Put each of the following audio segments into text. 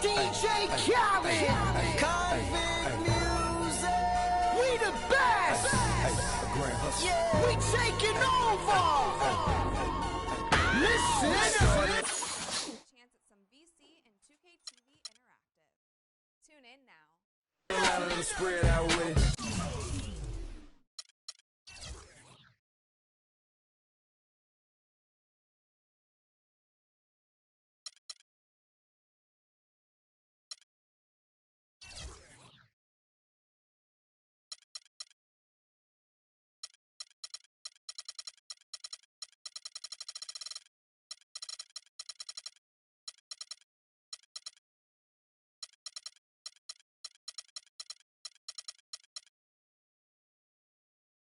DJ Khaled, Convict Music. We the best. Yeah. We taking over. Listen. Chance at some VC and 2K TV Interactive. Tune in now. Spread out with it.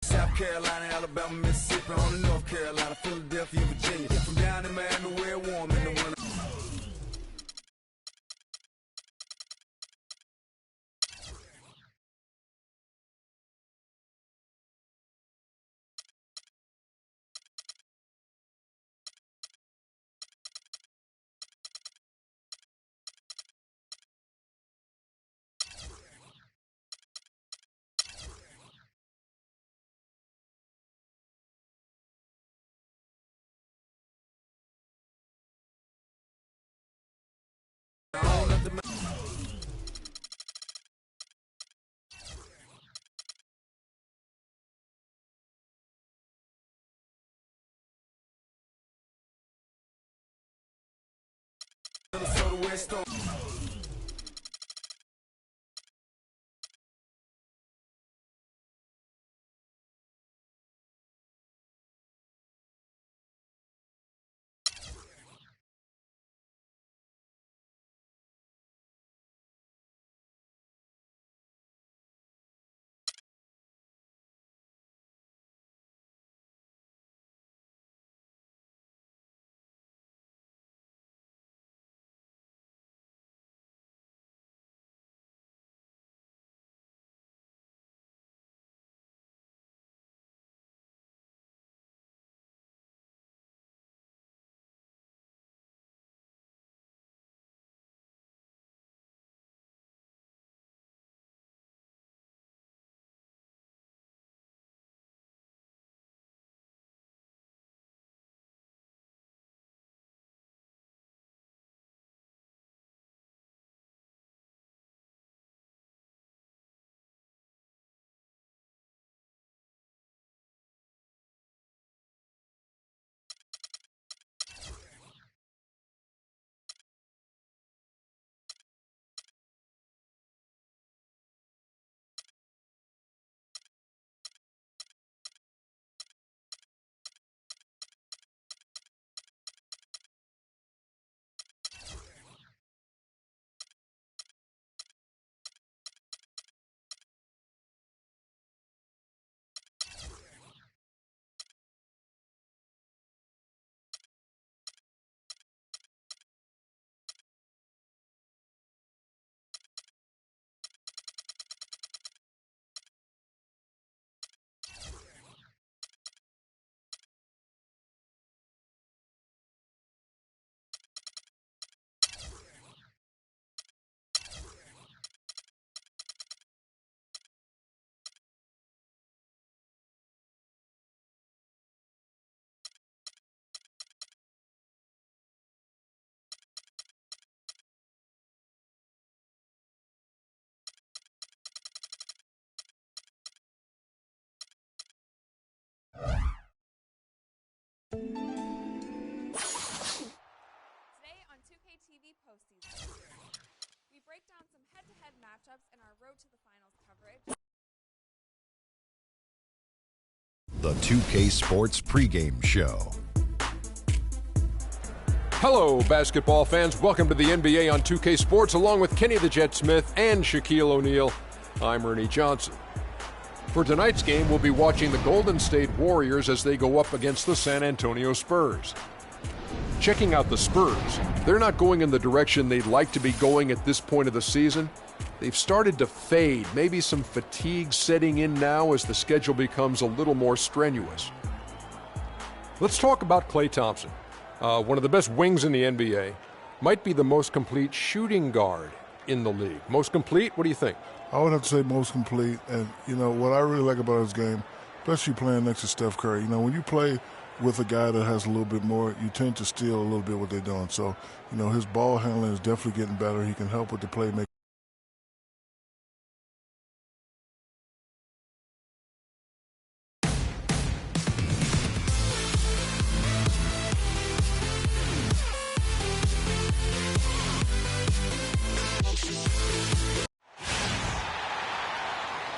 South Carolina, Alabama, Mississippi, on to North Carolina, Philadelphia, Virginia. From down in Miami, where it's warm in the winter. Minnesota West Storm. Today on 2K TV postseason, we break down some head-to-head matchups in our Road to the Finals coverage. The 2K Sports pregame show. Hello, basketball fans. Welcome to the NBA on 2K Sports, along with Kenny the Jet Smith and Shaquille O'Neal. I'm Ernie Johnson. For tonight's game, we'll be watching the Golden State Warriors as they go up against the San Antonio Spurs. Checking out the Spurs, they're not going in the direction they'd like to be going at this point of the season. They've started to fade, maybe some fatigue setting in now as the schedule becomes a little more strenuous. Let's talk about Klay Thompson, one of the best wings in the NBA. might be the most complete shooting guard in the league. Most complete? What do you think? I would have to say most complete. And, you know, what I really like about his game, especially playing next to Steph Curry, you know, when you play with a guy that has a little bit more, you tend to steal a little bit what they're doing. So, you know, his ball handling is definitely getting better. He can help with the playmaking.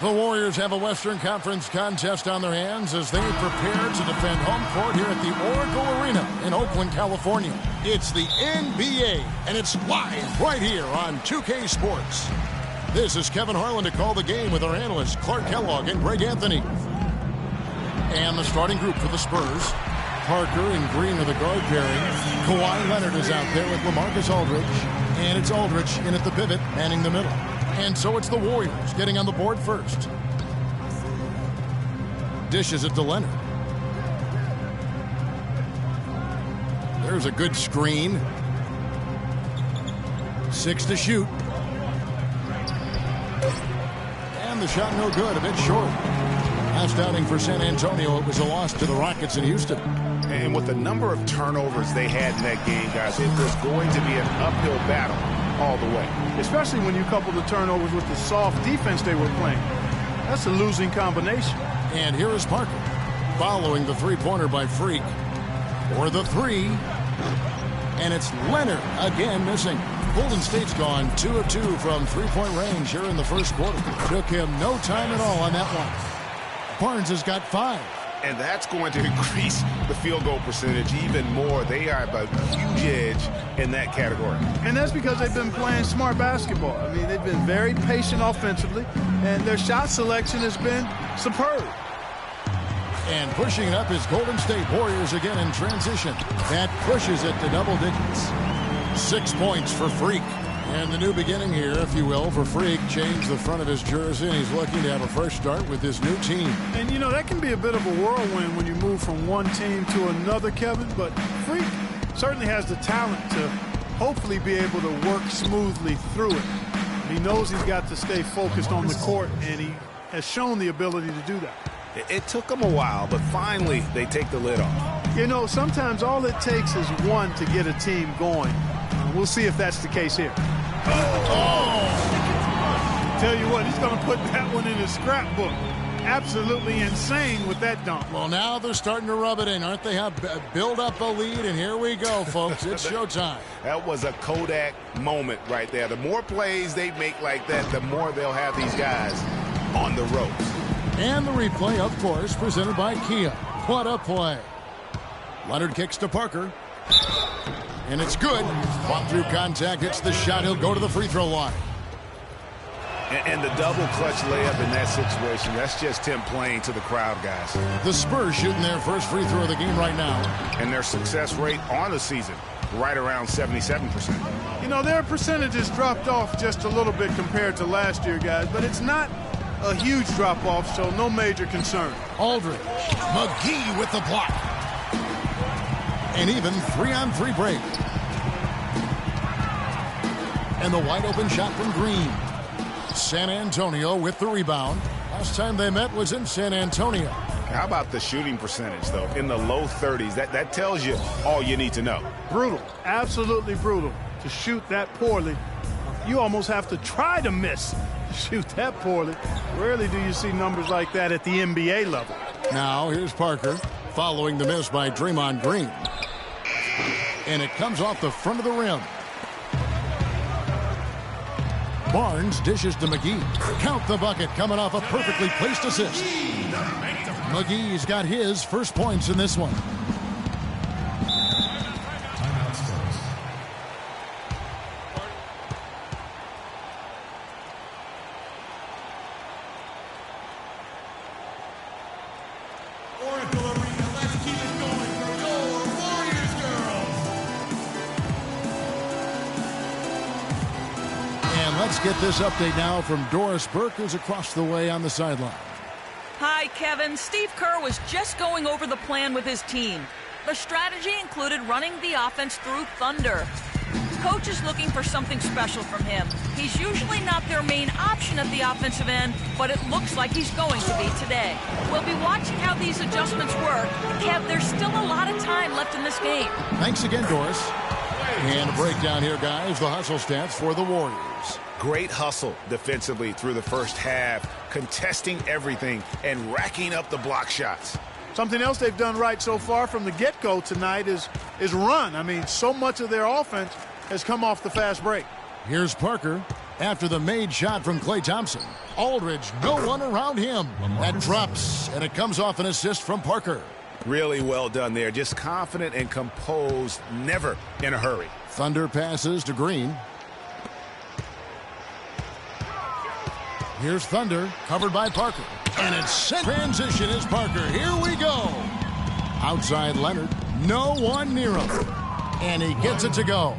The Warriors have a Western Conference contest on their hands as they prepare to defend home court here at the Oracle Arena in Oakland, California. It's the NBA, and it's live right here on 2K Sports. This is Kevin Harlan to call the game with our analysts Clark Kellogg and Greg Anthony. And the starting group for the Spurs. Parker and Green are the guard pairing. Kawhi Leonard is out there with LaMarcus Aldridge. And it's Aldridge in at the pivot, manning the middle. And so it's the Warriors getting on the board first. Dishes it to Leonard. There's a good screen. 6 to shoot. And the shot no good, a bit short. Last outing for San Antonio, it was a loss to the Rockets in Houston. And with the number of turnovers they had in that game, guys, it was going to be an uphill battle all the way. Especially when you couple the turnovers with the soft defense they were playing. That's a losing combination. And here is Parker following the three-pointer by Freak. For the three. And it's Leonard again missing. Golden State's gone 2 of 2 from three-point range here in the first quarter. Took him no time at all on that one. Barnes has got 5. And that's going to increase the field goal percentage even more. They are a huge edge in that category. And that's because they've been playing smart basketball. I mean, they've been very patient offensively, and their shot selection has been superb. And pushing it up is Golden State Warriors again in transition. That pushes it to double digits. 6 points for Freak. And the new beginning here, if you will, for Freak. Changed the front of his jersey, and he's looking to have a fresh start with his new team. And, you know, that can be a bit of a whirlwind when you move from one team to another, Kevin. But Freak certainly has the talent to hopefully be able to work smoothly through it. He knows he's got to stay focused on the court, and he has shown the ability to do that. It took them a while, but finally they take the lid off. You know, sometimes all it takes is one to get a team going. We'll see if that's the case here. Tell you what, he's going to put that one in his scrapbook. Absolutely insane with that dunk. Well, now they're starting to rub it in, aren't they? Have build up a lead, and here we go, folks. It's showtime. That was a Kodak moment right there. The more plays they make like that, the more they'll have these guys on the ropes. And the replay, of course, presented by Kia. What a play. Leonard kicks to Parker. And it's good. Fought through contact, hits the shot. He'll go to the free throw line. And the double clutch layup in that situation, that's just him playing to the crowd, guys. The Spurs shooting their first free throw of the game right now. And their success rate on the season, right around 77%. You know, their percentages dropped off just a little bit compared to last year, guys, but it's not a huge drop-off, so no major concern. Aldridge. McGee with the block. And even 3-on-3 break. And the wide open shot from Green. San Antonio with the rebound. Last time they met was in San Antonio. How about the shooting percentage, though? In the low 30s. That tells you all you need to know. Brutal. Absolutely brutal. To shoot that poorly, you almost have to try to miss to shoot that poorly. Rarely do you see numbers like that at the NBA level. Now here's Parker following the miss by Draymond Green. And it comes off the front of the rim. Barnes dishes to McGee. Count the bucket coming off a perfectly placed assist. McGee's got his first points in this one. Let's get this update now from Doris Burke, who's across the way on the sideline. Hi, Kevin. Steve Kerr was just going over the plan with his team. The strategy included running the offense through Thunder. coach is looking for something special from him. He's usually not their main option at the offensive end, but it looks like he's going to be today. We'll be watching how these adjustments work. Kev, there's still a lot of time left in this game. Thanks again, Doris. And a breakdown here, guys. The hustle stats for the Warriors. Great hustle defensively through the first half, contesting everything and racking up the block shots. Something else they've done right so far from the get-go tonight is run. I mean, so much of their offense has come off the fast break. Here's Parker after the made shot from Klay Thompson. Aldridge, no one around him. That drops, and it comes off an assist from Parker. Really well done there. Just confident and composed, never in a hurry. Thunder passes to Green. Here's Thunder, covered by Parker. And it's sent. Transition is Parker. Here we go. Outside Leonard. No one near him. And he gets it to go.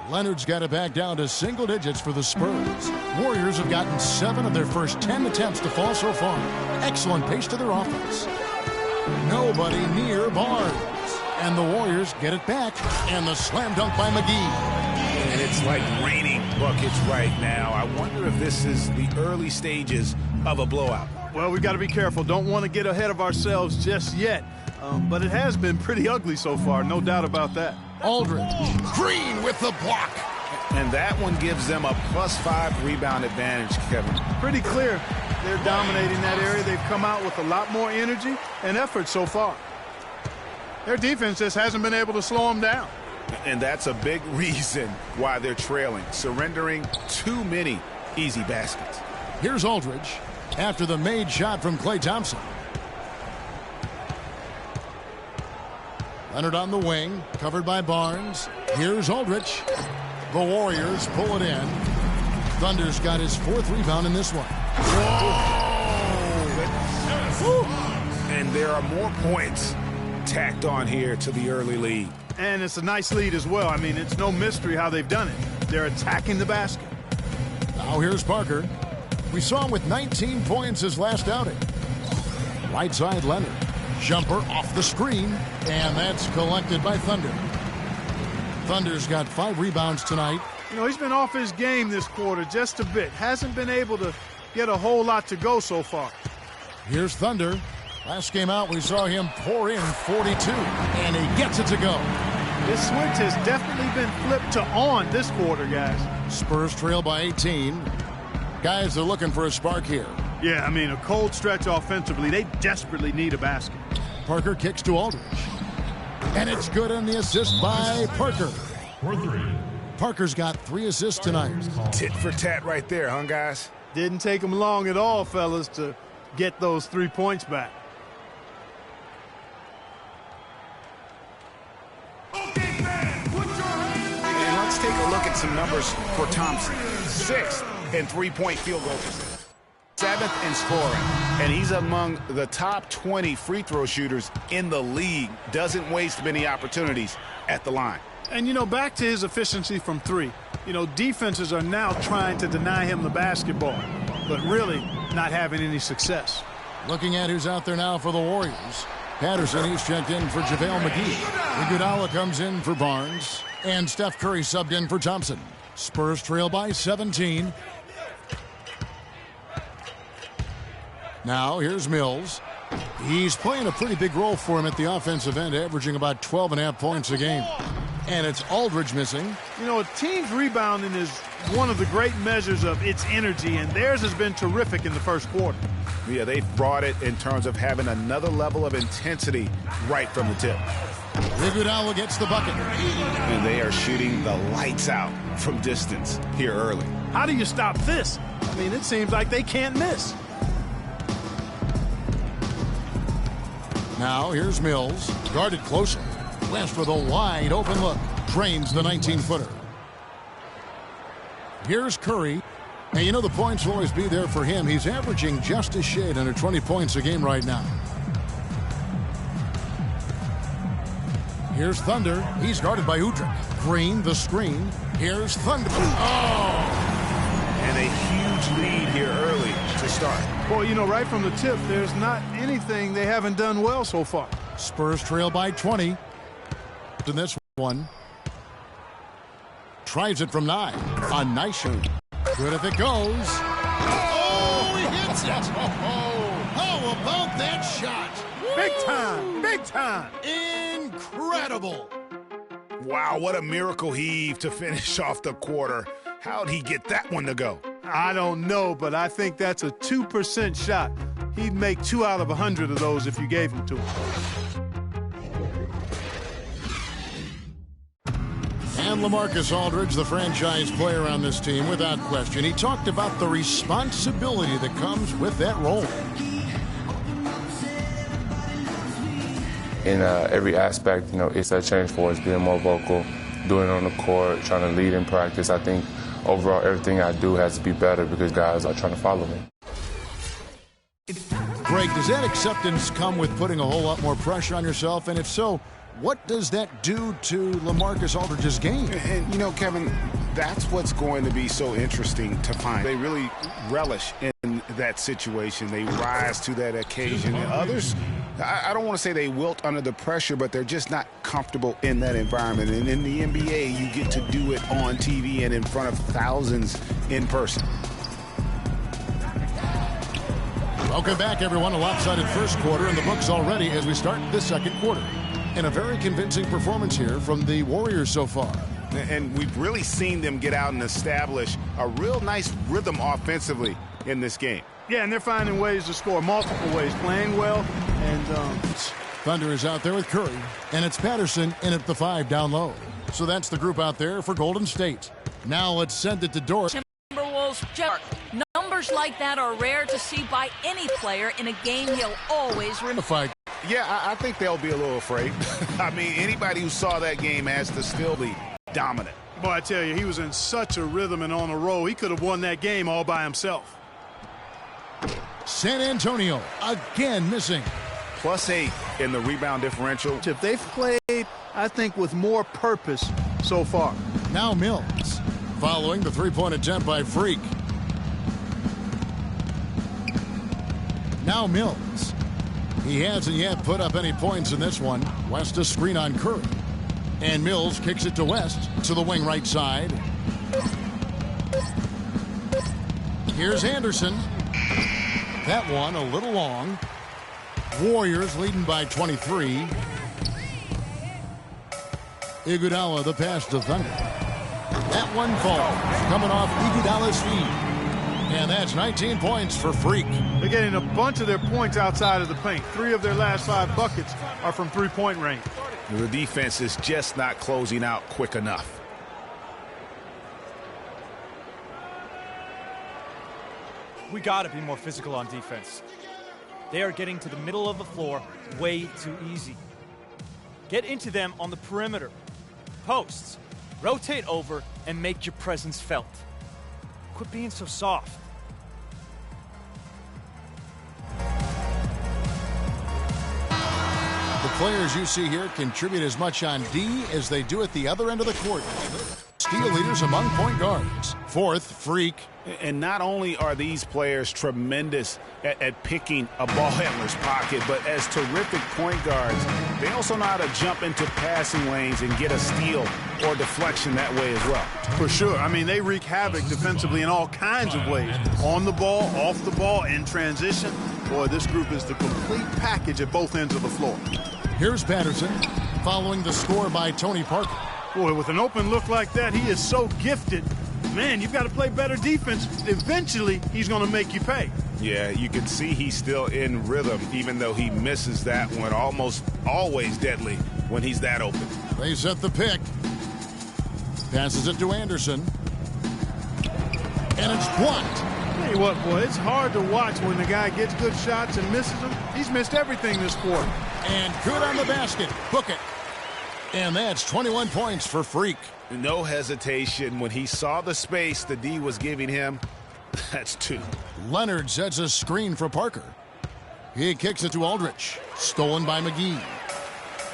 Leonard's got it back down to single digits for the Spurs. Warriors have gotten 7 of their first 10 attempts to fall so far. Excellent pace to their offense. Nobody near Barnes. And the Warriors get it back. And the slam dunk by McGee. And it's like raining buckets right now. I wonder if this is the early stages of a blowout. Well, we've got to be careful. Don't want to get ahead of ourselves just yet. But it has been pretty ugly so far, no doubt about that. Aldridge. Green with the block. And that one gives them a +5 rebound advantage, Kevin. Pretty clear. They're dominating that area. They've come out with a lot more energy and effort so far. Their defense just hasn't been able to slow them down. And that's a big reason why they're trailing, surrendering too many easy baskets. Here's Aldridge after the made shot from Klay Thompson. Leonard on the wing, covered by Barnes. Here's Aldridge. The Warriors pull it in. Thunder's got his 4th rebound in this one. Whoa! And there are more points tacked on here to the early lead. And it's a nice lead as well. I mean, it's no mystery how they've done it. They're attacking the basket. Now here's Parker. We saw him with 19 points his last outing. Right side Leonard. Jumper off the screen, and that's collected by Thunder. Thunder's got 5 rebounds tonight. You know, he's been off his game this quarter just a bit. Hasn't been able to get a whole lot to go so far. Here's Thunder. Last game out, we saw him pour in 42, and he gets it to go. This switch has definitely been flipped to on this quarter, guys. Spurs trail by 18. Guys, they're looking for a spark here. Yeah, I mean, a cold stretch offensively. They desperately need a basket. Parker kicks to Aldridge. And it's good on the assist by Parker. Parker's got 3 assists tonight. Tit for tat right there, huh, guys? Didn't take them long at all, fellas, to get those 3 points back. And let's take a look at some numbers for Thompson. 6th in 3-point field goal percentage. 7th in scoring. And he's among the top 20 free throw shooters in the league. Doesn't waste many opportunities at the line. And, you know, back to his efficiency from 3. You know, defenses are now trying to deny him the basketball, but really not having any success. Looking at who's out there now for the Warriors. Patterson, he's checked in for JaVale McGee. Iguodala comes in for Barnes. And Steph Curry subbed in for Thompson. Spurs trail by 17. Now here's Mills. He's playing a pretty big role for him at the offensive end, averaging about 12.5 points a game. And it's Aldridge missing. You know, a team's rebounding is one of the great measures of its energy, and theirs has been terrific in the first quarter. Yeah, they've brought it in terms of having another level of intensity right from the tip. Iguodala gets the bucket. And they are shooting the lights out from distance here early. How do you stop this? I mean, it seems like they can't miss. Now here's Mills, guarded closely. West with a wide open look. Drains the 19-footer. Here's Curry. And you know the points will always be there for him. He's averaging just a shade under 20 points a game right now. Here's Thunder. He's guarded by Udrih. Green, the screen. Here's Thunder. Oh! And a huge lead here early to start. Boy, you know, right from the tip, there's not anything they haven't done well so far. Spurs trail by 20 in this one. tries it from 9. A nice shot. Good if it goes. Oh, he hits it. How about that shot? Big time, big time. Incredible. Wow, what a miracle heave to finish off the quarter. How'd he get that one to go? I don't know, but I think that's a 2% shot. He'd make 2 out of 100 of those if you gave him to him. And LaMarcus Aldridge, the franchise player on this team, without question. He talked about the responsibility that comes with that role. In every aspect, it's a change for us, being more vocal, doing it on the court, trying to lead in practice. I think overall everything I do has to be better because guys are trying to follow me. Greg, does that acceptance come with putting a whole lot more pressure on yourself? And if so, what does that do to LaMarcus Aldridge's game? And, Kevin, that's what's going to be so interesting to find. They really relish in that situation. They rise to that occasion. And others, I don't want to say they wilt under the pressure, but they're just not comfortable in that environment. And in the NBA, you get to do it on TV and in front of thousands in person. Welcome back, everyone. A lopsided first quarter in the books already as we start the second quarter. And a very convincing performance here from the Warriors so far. And we've really seen them get out and establish a real nice rhythm offensively in this game. Yeah, and they're finding ways to score multiple ways, playing well. And Thunder is out there with Curry, and it's Patterson in at the 5 down low. So that's the group out there for Golden State. Now let's send it to Dort. Timberwolves, numbers like that are rare to see by any player in a game he'll always remember. Yeah, I think they'll be a little afraid. I mean, anybody who saw that game has to still be dominant. Boy, I tell you, he was in such a rhythm and on a roll. He could have won that game all by himself. San Antonio again missing. +8 in the rebound differential. If they've played, I think, with more purpose so far. Now Mills following the three-point attempt by Freak. Now Mills. He hasn't yet put up any points in this one. West a screen on Curry. And Mills kicks it to West to the wing right side. Here's Anderson. That one a little long. Warriors leading by 23. Iguodala the pass to Thunder. That one falls. Coming off Iguodala's feet. And that's 19 points for Freak. They're getting a bunch of their points outside of the paint. 3 of their last 5 buckets are from three-point range. The defense is just not closing out quick enough. We got to be more physical on defense. They are getting to the middle of the floor way too easy. Get into them on the perimeter. Posts. Rotate over and make your presence felt. Quit being so soft. The players you see here contribute as much on D as they do at the other end of the court. Steal leaders among point guards. 4th, Freak. And not only are these players tremendous at picking a ball handler's pocket, but as terrific point guards, they also know how to jump into passing lanes and get a steal or deflection that way as well. For sure. I mean, they wreak havoc defensively in all kinds of ways. On the ball, off the ball, in transition. Boy, this group is the complete package at both ends of the floor. Here's Patterson following the score by Tony Parker. Boy, with an open look like that, he is so gifted. Man, you've got to play better defense. Eventually, he's going to make you pay. Yeah, you can see he's still in rhythm, even though he misses that one. Almost always deadly when he's that open. They set the pick. Passes it to Anderson. And it's blocked. Tell you what, boy, it's hard to watch when the guy gets good shots and misses them. He's missed everything this quarter. And good on the basket. Book it. And that's 21 points for Freak. No hesitation. When he saw the space the D was giving him, that's 2. Leonard sets a screen for Parker. He kicks it to Aldridge. Stolen by McGee.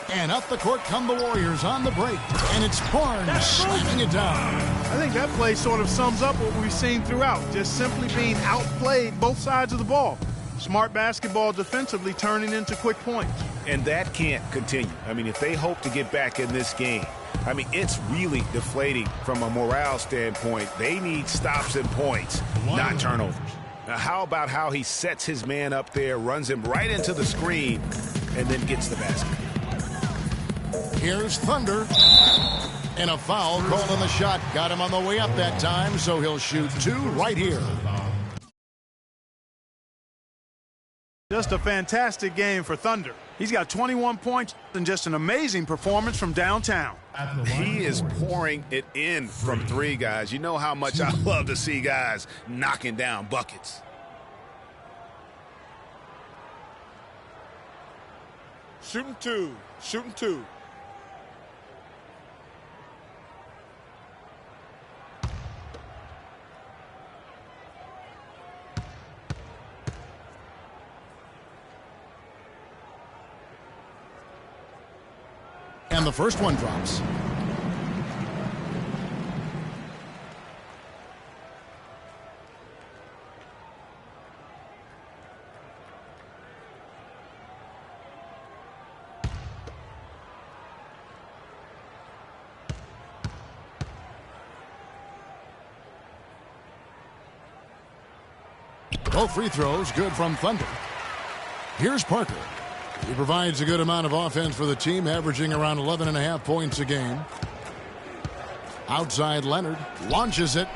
And up the court come the Warriors on the break. And it's Barnes slamming it down. I think that play sort of sums up what we've seen throughout. Just simply being outplayed both sides of the ball. Smart basketball defensively turning into quick points. And that can't continue. I mean, if they hope to get back in this game, I mean, it's really deflating from a morale standpoint. They need stops and points, not turnovers. Now, how about how he sets his man up there, runs him right into the screen, and then gets the basket? Here's Thunder. And a foul called on the shot. Got him on the way up that time, so he'll shoot 2 right here. Just a fantastic game for Thunder. He's got 21 points and just an amazing performance from downtown. He is pouring it in from 3, guys. You know how much I love to see guys knocking down buckets. Shooting 2. Shooting 2. And the first one drops. Both free throws good from Thunder. Here's Parker. He provides a good amount of offense for the team, averaging around 11.5 points a game. Outside Leonard launches it.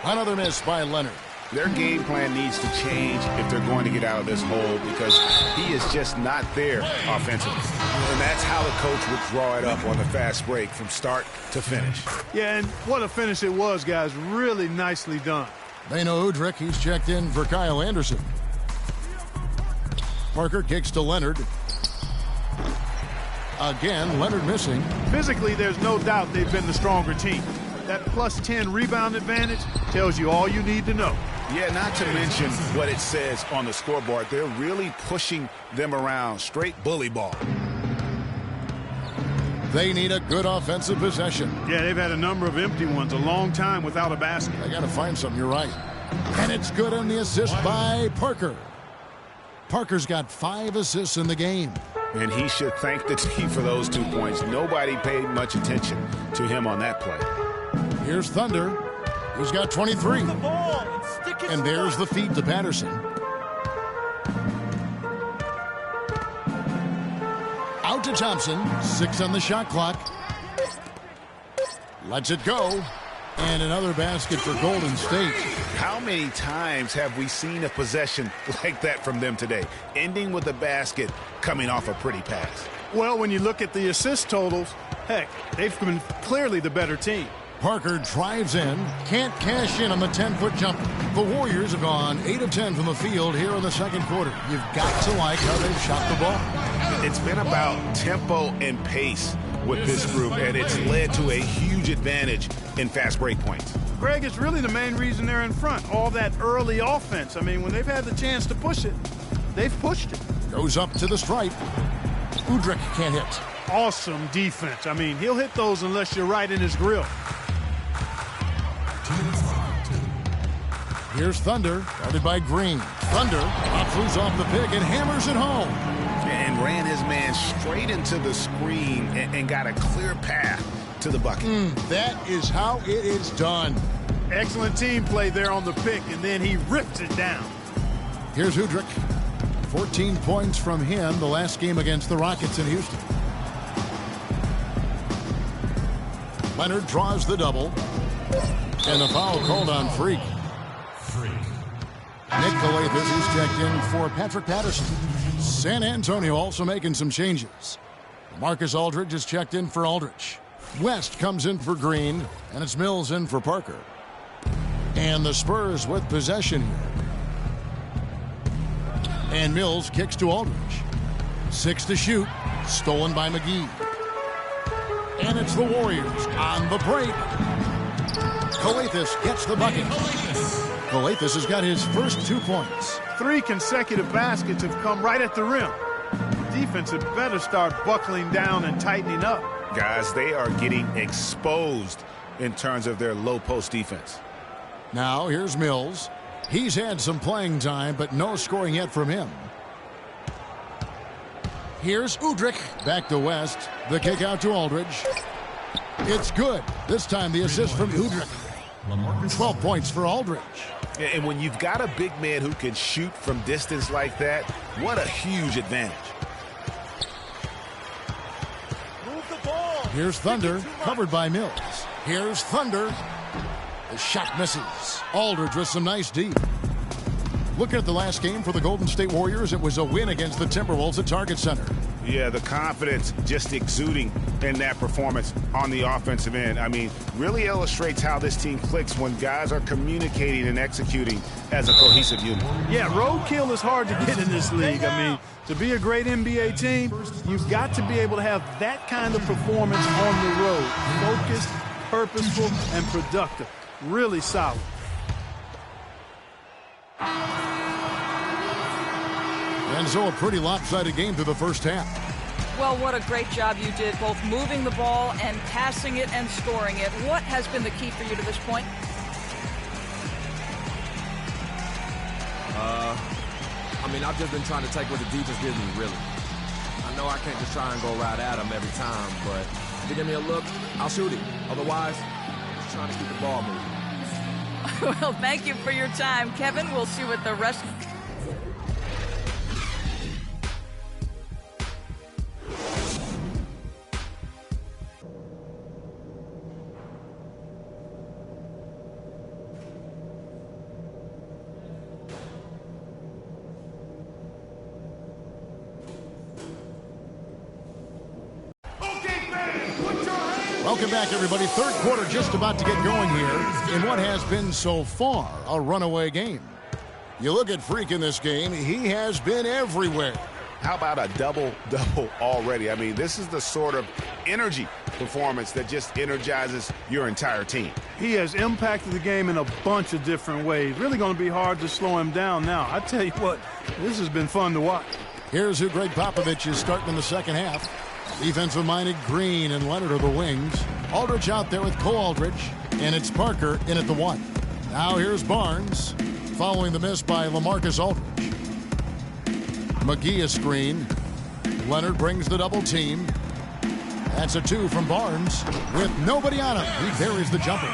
Another miss by Leonard. Their game plan needs to change if they're going to get out of this hole, because he is just not there offensively. And that's how the coach would draw it up on the fast break from start to finish. Yeah, and what a finish it was, guys. Really nicely done. Beno Udrich, he's checked in for Kyle Anderson. Parker kicks to Leonard. Again, Leonard missing. Physically, there's no doubt they've been the stronger team. That plus 10 rebound advantage tells you all you need to know. Yeah, not to mention what it says on the scoreboard. They're really pushing them around. Straight bully ball. They need a good offensive possession. Yeah, they've had a number of empty ones, a long time without a basket. I got to find something, you're right. And it's good on the assist by Parker. Parker's got 5 assists in the game. And he should thank the team for those 2 points. Nobody paid much attention to him on that play. Here's Thunder. He's got 23. And there's the feed to Patterson. Out to Thompson. 6 on the shot clock. Lets it go. And another basket for Golden State. How many times have we seen a possession like that from them today? Ending with a basket, coming off a pretty pass. Well, when you look at the assist totals, heck, they've been clearly the better team. Parker drives in, can't cash in on the 10-foot jumper. The Warriors have gone 8 of 10 from the field here in the second quarter. You've got to like how they've shot the ball. It's been about tempo and pace with this group, and it's led to a huge advantage in fast break points. Greg, it's really the main reason they're in front. All that early offense. I mean, when they've had the chance to push it, they've pushed it. Goes up to the stripe. Udrich can't hit. Awesome defense. I mean, he'll hit those unless you're right in his grill. Here's Thunder, guarded by Green. Thunder throws off the pick and hammers it home. And ran his man straight into the screen and got a clear path to the bucket. That is how it is done. Excellent team play there on the pick, and then he ripped it down. Here's Udrich. 14 points from him the last game against the Rockets in Houston. Leonard draws the double. And the foul called on Freak. Nick Calathis is checked in for Patrick Patterson. San Antonio also making some changes. Marcus Aldridge is checked in for Aldridge. West comes in for Green, and it's Mills in for Parker. And the Spurs with possession here. And Mills kicks to Aldridge. 6 to shoot, stolen by McGee. And it's the Warriors on the break. Calathis gets the bucket. Calathis has got his first 2 points. 3 consecutive baskets have come right at the rim. Defense had better start buckling down and tightening up. Guys, they are getting exposed in terms of their low post defense. Now here's Mills. He's had some playing time, but no scoring yet from him. Here's Udrich. Back to West. The kick out to Aldridge. It's good. This time the assist from Udrich. 12 points for Aldridge. And when you've got a big man who can shoot from distance like that, what a huge advantage. Here's Thunder, covered by Mills. Here's Thunder. The shot misses. Aldridge with some nice D. Looking at the last game for the Golden State Warriors, it was a win against the Timberwolves at Target Center. Yeah, the confidence just exuding in that performance on the offensive end. I mean, really illustrates how this team clicks when guys are communicating and executing as a cohesive unit. Yeah, roadkill is hard to get in this league. I mean, to be a great NBA team, you've got to be able to have that kind of performance on the road. Focused, purposeful, and productive. Really solid. And so a pretty lopsided game through the first half. Well, what a great job you did, both moving the ball and passing it and scoring it. What has been the key for you to this point? I mean, I've just been trying to take what the defense gives me, really. I know I can't just try and go right at them every time, but if they give me a look, I'll shoot it. Otherwise, just trying to keep the ball moving. Well, thank you for your time, Kevin. We'll see what the rest... Welcome back, everybody. Third quarter just about to get going here in what has been so far a runaway game. You look at Freak in this game, he has been everywhere. How about a double-double already? I mean, this is the sort of energy performance that just energizes your entire team. He has impacted the game in a bunch of different ways. Really going to be hard to slow him down now. I tell you what, this has been fun to watch. Here's who Greg Popovich is starting in the second half. Defensive-minded Green and Leonard are the wings. Aldridge out there with Cole Aldridge, and it's Parker in at the one. Now here's Barnes, following the miss by LaMarcus Aldridge. McGee a screen. Leonard brings the double team. That's a two from Barnes with nobody on him. He buries the jumper.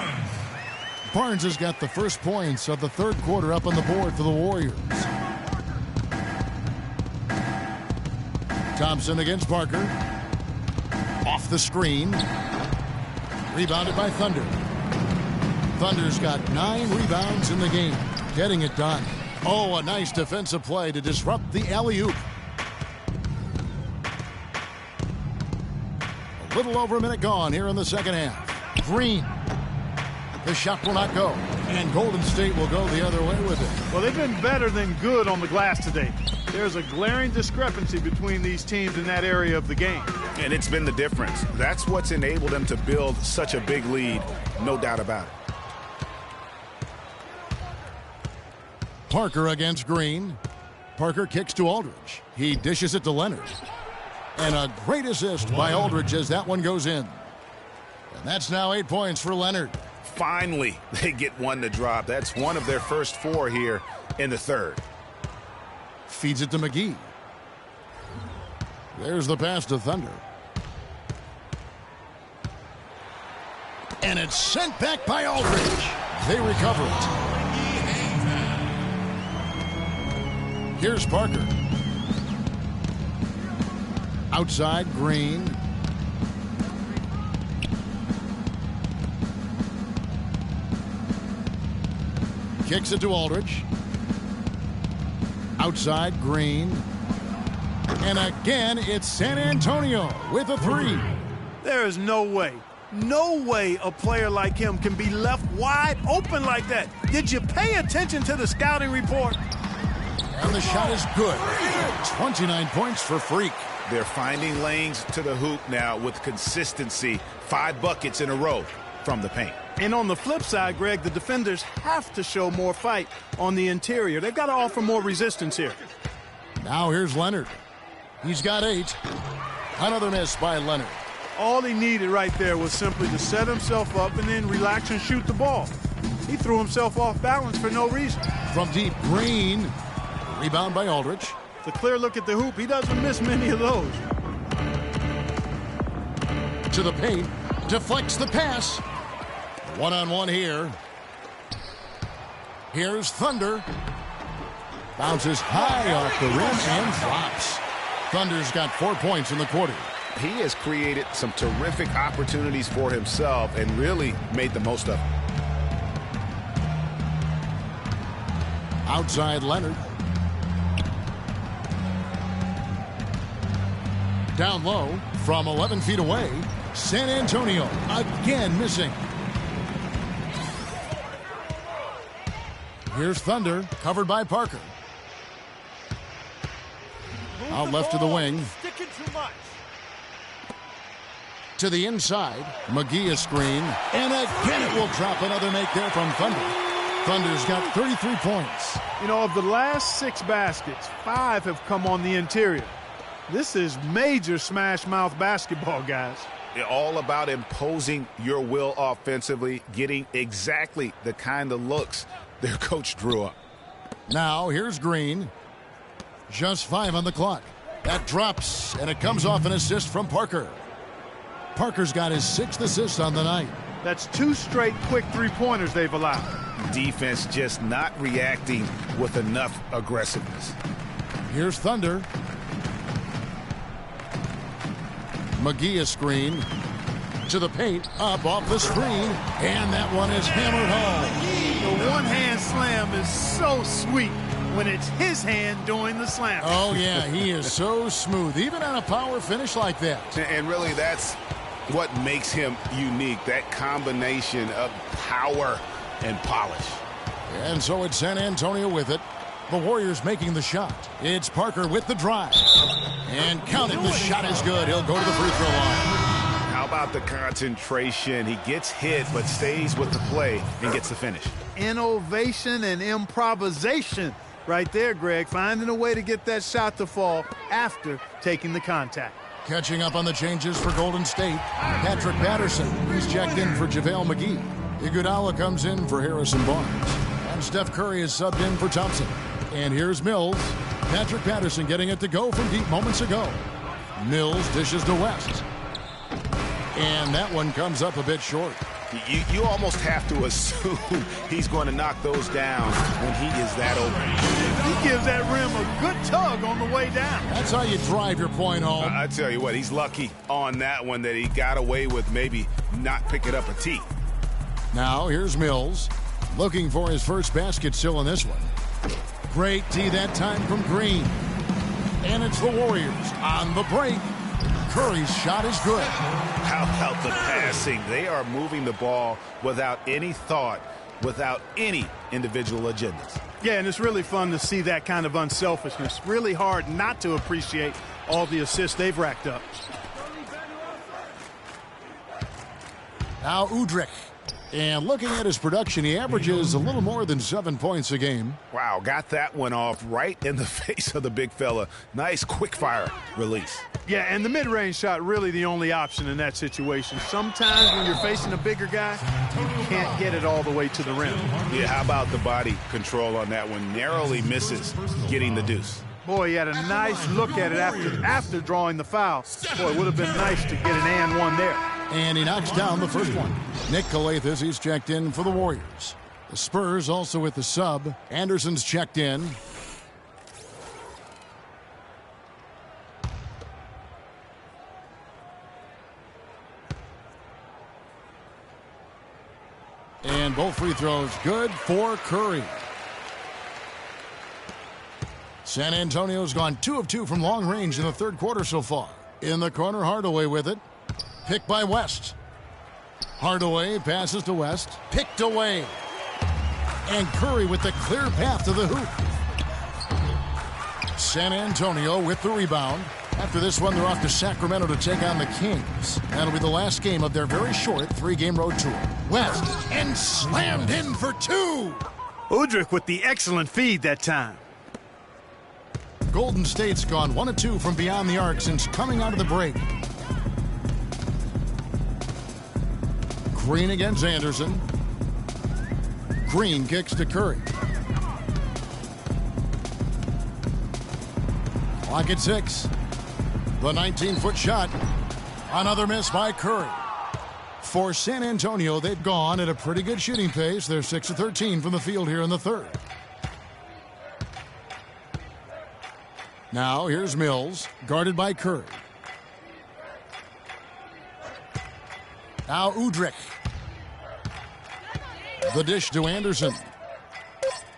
Barnes has got the first points of the third quarter up on the board for the Warriors. Thompson against Parker. Off the screen. Rebounded by Thunder. Thunder's got 9 rebounds in the game. Getting it done. Oh, a nice defensive play to disrupt the alley-oop. A little over a minute gone here in the second half. Green. The shot will not go. And Golden State will go the other way with it. Well, they've been better than good on the glass today. There's a glaring discrepancy between these teams in that area of the game. And it's been the difference. That's what's enabled them to build such a big lead, no doubt about it. Parker against Green. Parker kicks to Aldridge. He dishes it to Leonard. And a great assist by Aldridge as that one goes in. And that's now 8 points for Leonard. Finally, they get one to drop. That's one of their first 4 here in the third. Feeds it to McGee. There's the pass to Thunder. And it's sent back by Aldridge. They recover it. Here's Parker. Outside, Green. Kicks it to Aldridge. Outside, Green. And again, it's San Antonio with a 3. There is no way a player like him can be left wide open like that. Did you pay attention to the scouting report? And the shot is good. 29 points for Freak. They're finding lanes to the hoop now with consistency. 5 buckets in a row from the paint. And on the flip side, Greg, the defenders have to show more fight on the interior. They've got to offer more resistance here. Now here's Leonard. He's got 8. Another miss by Leonard. All he needed right there was simply to set himself up and then relax and shoot the ball. He threw himself off balance for no reason. From deep, Green. Rebound by Aldridge. The clear look at the hoop, he doesn't miss many of those. To the paint, deflects the pass. One-on-one here. Here's Thunder. Bounces high off the rim and drops. Thunder's got 4 points in the quarter. He has created some terrific opportunities for himself and really made the most of them. Outside Leonard. Down low from 11 feet away. San Antonio again missing. Here's Thunder, covered by Parker. Out left to the wing. Sticking too much. To the inside. McGee a screen. And again it will drop another make there from Thunder. Thunder's got 33 points. You know, of the last 6 baskets, 5 have come on the interior. This is major smash mouth basketball, guys. All about imposing your will offensively, getting exactly the kind of looks their coach drew up. Now here's Green. Just 5 on the clock. That drops, and it comes off an assist from Parker. Parker's got his 6th assist on the night. That's 2 straight quick three-pointers they've allowed. Defense just not reacting with enough aggressiveness. Here's Thunder. McGee a screen. To the paint, up off the screen, and that one is hammered home. The one-hand slam is so sweet when it's his hand doing the slam. Oh, yeah, he is so smooth, even on a power finish like that. And really, that's what makes him unique, that combination of power and polish. And so it's San Antonio with it. The Warriors making the shot. It's Parker with the drive. And count it, the shot is good. He'll go to the free throw line. How about the concentration? He gets hit, but stays with the play and gets the finish. Innovation and improvisation right there, Greg. Finding a way to get that shot to fall after taking the contact. Catching up on the changes for Golden State. Patrick Patterson, who's checked in for JaVale McGee. Iguodala comes in for Harrison Barnes. And Steph Curry is subbed in for Thompson. And here's Mills. Patrick Patterson getting it to go from deep moments ago. Mills dishes to West. And that one comes up a bit short. You almost have to assume he's going to knock those down when he is that open. He gives that rim a good tug on the way down. That's how you drive your point home. I tell you what, he's lucky on that one that he got away with maybe not picking up a tee. Now here's Mills looking for his first basket still in this one. Great tee that time from Green. And it's the Warriors on the break. Curry's shot is good. How about the passing? They are moving the ball without any thought, without any individual agendas. Yeah, and it's really fun to see that kind of unselfishness. Really hard not to appreciate all the assists they've racked up. Now Udrih. And looking at his production, he averages a little more than 7 points a game. Wow, got that one off right in the face of the big fella. Nice quick-fire release. Yeah, and the mid-range shot really the only option in that situation. Sometimes when you're facing a bigger guy, you can't get it all the way to the rim. Yeah, how about the body control on that one? Narrowly misses getting the deuce. Boy, he had a nice look at it after drawing the foul. Boy, it would have been nice to get an and one there. And he knocks down the first one. Nick Calathis, he's checked in for the Warriors. The Spurs also with the sub. Anderson's checked in. And both free throws good for Curry. San Antonio's gone 2 of 2 from long range in the third quarter so far. In the corner, Hardaway with it. Picked by West. Hardaway passes to West. Picked away. And Curry with the clear path to the hoop. San Antonio with the rebound. After this one, they're off to Sacramento to take on the Kings. That'll be the last game of their very short 3-game road tour. West, and slammed in for 2. Udrih with the excellent feed that time. Golden State's gone 1 of 2 from beyond the arc since coming out of the break. Green against Anderson. Green kicks to Curry. Clock at 6. The 19-foot shot. Another miss by Curry. For San Antonio, they've gone at a pretty good shooting pace. They're 6 of 13 from the field here in the third. Now here's Mills, guarded by Curry. Now Udrich. The dish to Anderson.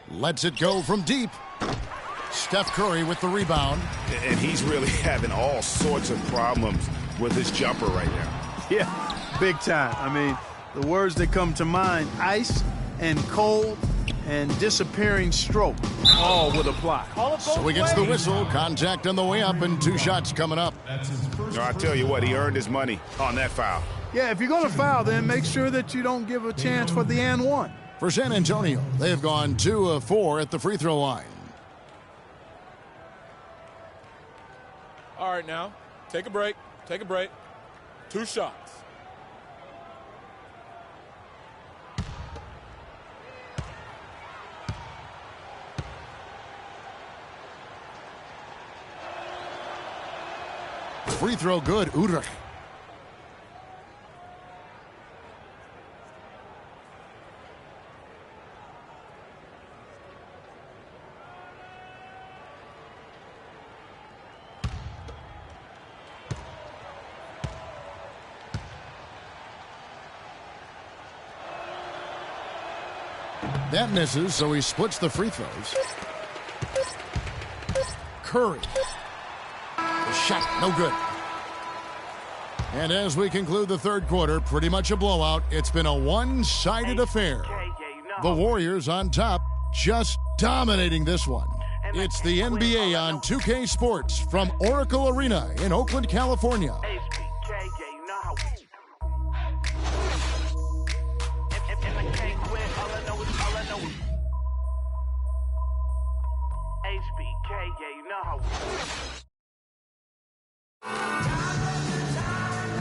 Lets it go from deep. Steph Curry with the rebound. And he's really having all sorts of problems with his jumper right now. Yeah, big time. I mean, the words that come to mind, ice and cold and disappearing stroke, all would apply. So he gets the whistle. Contact on the way up and 2 shots coming up. No, I tell you what, he earned his money on that foul. Yeah, if you're going to foul, then make sure that you don't give a chance for the and one. For San Antonio, they have gone 2 of 4 at the free throw line. All right, now, take a break. Take a break. 2 shots. Free throw good, Udrich. That misses, so he splits the free throws. Curry. The shot, no good. And as we conclude the third quarter, pretty much a blowout. It's been a one-sided affair. The Warriors on top, just dominating this one. It's the NBA on 2K Sports from Oracle Arena in Oakland, California.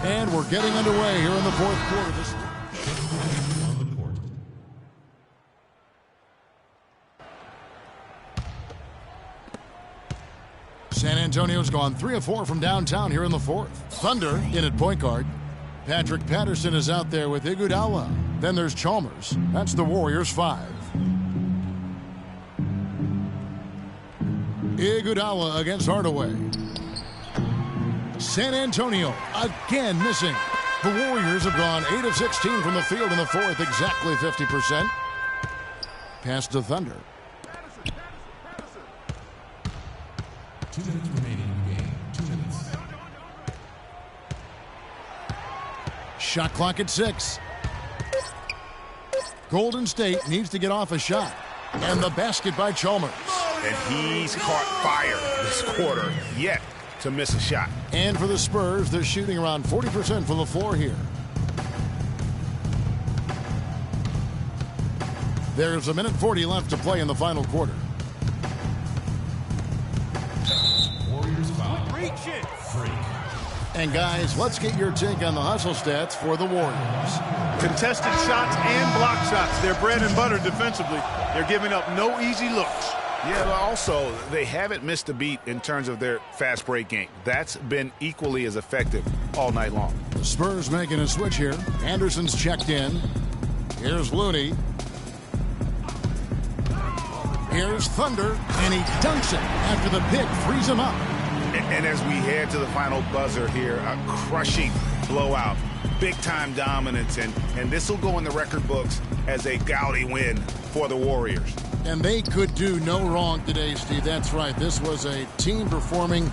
And we're getting underway here in the fourth quarter. San Antonio's gone 3 of 4 from downtown here in the fourth. Thunder in at point guard. Patrick Patterson is out there with Iguodala. Then there's Chalmers. That's the Warriors' 5. Iguodala against Hardaway. San Antonio again missing. The Warriors have gone 8 of 16 from the field in the fourth, exactly 50%. Pass to Thunder. 2 minutes remaining in the game. 2 minutes. Shot clock at 6. Golden State needs to get off a shot. And the basket by Chalmers. And he's caught fire this quarter, yet to miss a shot. And for the Spurs, they're shooting around 40% from the floor here. There's 1:40 left to play in the final quarter. Warriors foul. Reach it. Freak. And guys, let's get your take on the hustle stats for the Warriors. Contested shots and block shots. They're bread and butter defensively. They're giving up no easy looks. Yeah, but also, they haven't missed a beat in terms of their fast break game. That's been equally as effective all night long. The Spurs making a switch here. Anderson's checked in. Here's Looney. Here's Thunder, and he dunks it after the pick frees him up. And as we head to the final buzzer here, a crushing blowout, big-time dominance, and this will go in the record books as a gaudy win for the Warriors. And they could do no wrong today, Steve. That's right. This was a team performing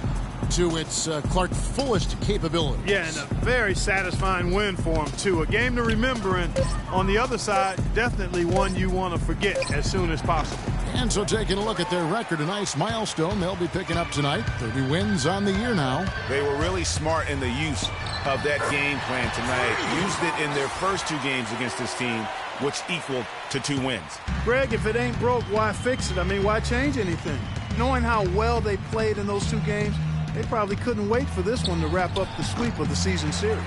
to its Clark fullest capability. Yeah, and a very satisfying win for them, too. A game to remember, and on the other side, definitely one you want to forget as soon as possible. And so taking a look at their record, a nice milestone they'll be picking up tonight. 30 wins on the year now. They were really smart in the use of that game plan tonight. Used it in their first 2 games against this team, which equaled to 2 wins. Greg, if it ain't broke, why fix it? I mean, why change anything? Knowing how well they played in those 2 games, they probably couldn't wait for this one to wrap up the sweep of the season series.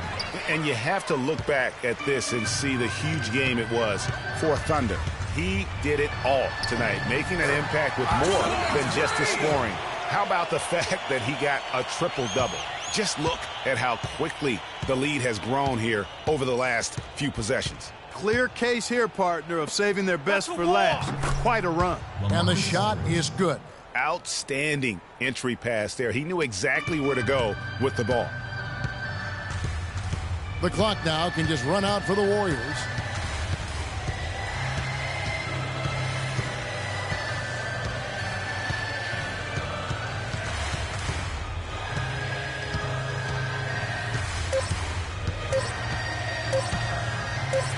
And you have to look back at this and see the huge game it was for Thunder. He did it all tonight, making an impact with more than just his scoring. How about the fact that he got a triple-double? Just look at how quickly the lead has grown here over the last few possessions. Clear case here, partner, of saving their best for last. Quite a run. And the shot is good. Outstanding entry pass there. He knew exactly where to go with the ball. The clock now can just run out for the Warriors.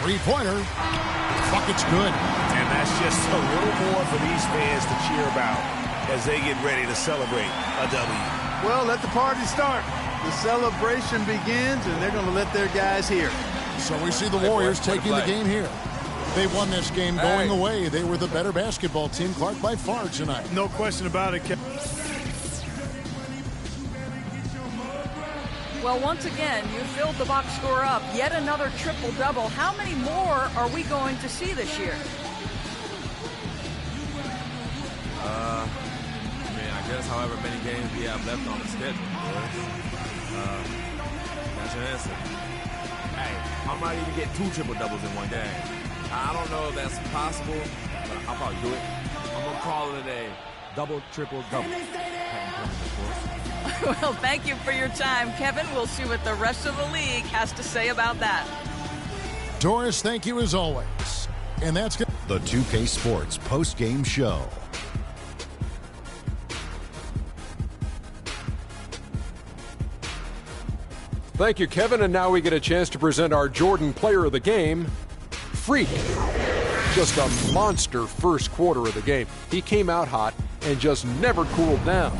Three-pointer. Bucket's good. And that's just a little more for these fans to cheer about as they get ready to celebrate a W. Well, let the party start. The celebration begins, and they're going to let their guys hear. So we see the Warriors taking the game here. They won this game going away. They were the better basketball team, Clark, by far tonight. No question about it, Kevin. Well, once again, you filled the box score up. Yet another triple-double. How many more are we going to see this year? I guess however many games we have left on the schedule. That's your answer. Hey, I might even get 2 triple-doubles in one game. I don't know if that's possible, but I'll probably do it. I'm going to call it a double, triple-double. Well, thank you for your time, Kevin. We'll see what the rest of the league has to say about that. Doris, thank you as always. And that's good. The 2K Sports post-game show. Thank you, Kevin. And now we get a chance to present our Jordan Player of the Game, Freak. Just a monster first quarter of the game. He came out hot and just never cooled down.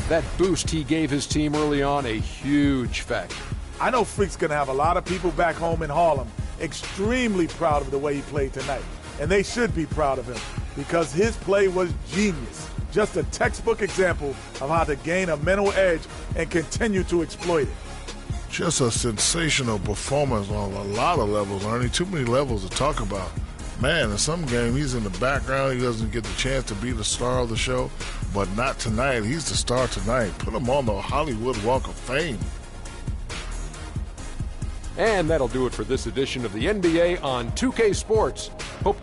That boost he gave his team early on, a huge factor. I know Freak's going to have a lot of people back home in Harlem extremely proud of the way he played tonight. And they should be proud of him because his play was genius. Just a textbook example of how to gain a mental edge and continue to exploit it. Just a sensational performance on a lot of levels, Ernie. Too many levels to talk about. Man, in some game, he's in the background. He doesn't get the chance to be the star of the show. But not tonight. He's the star tonight. Put him on the Hollywood Walk of Fame. And that'll do it for this edition of the NBA on 2K Sports. Hope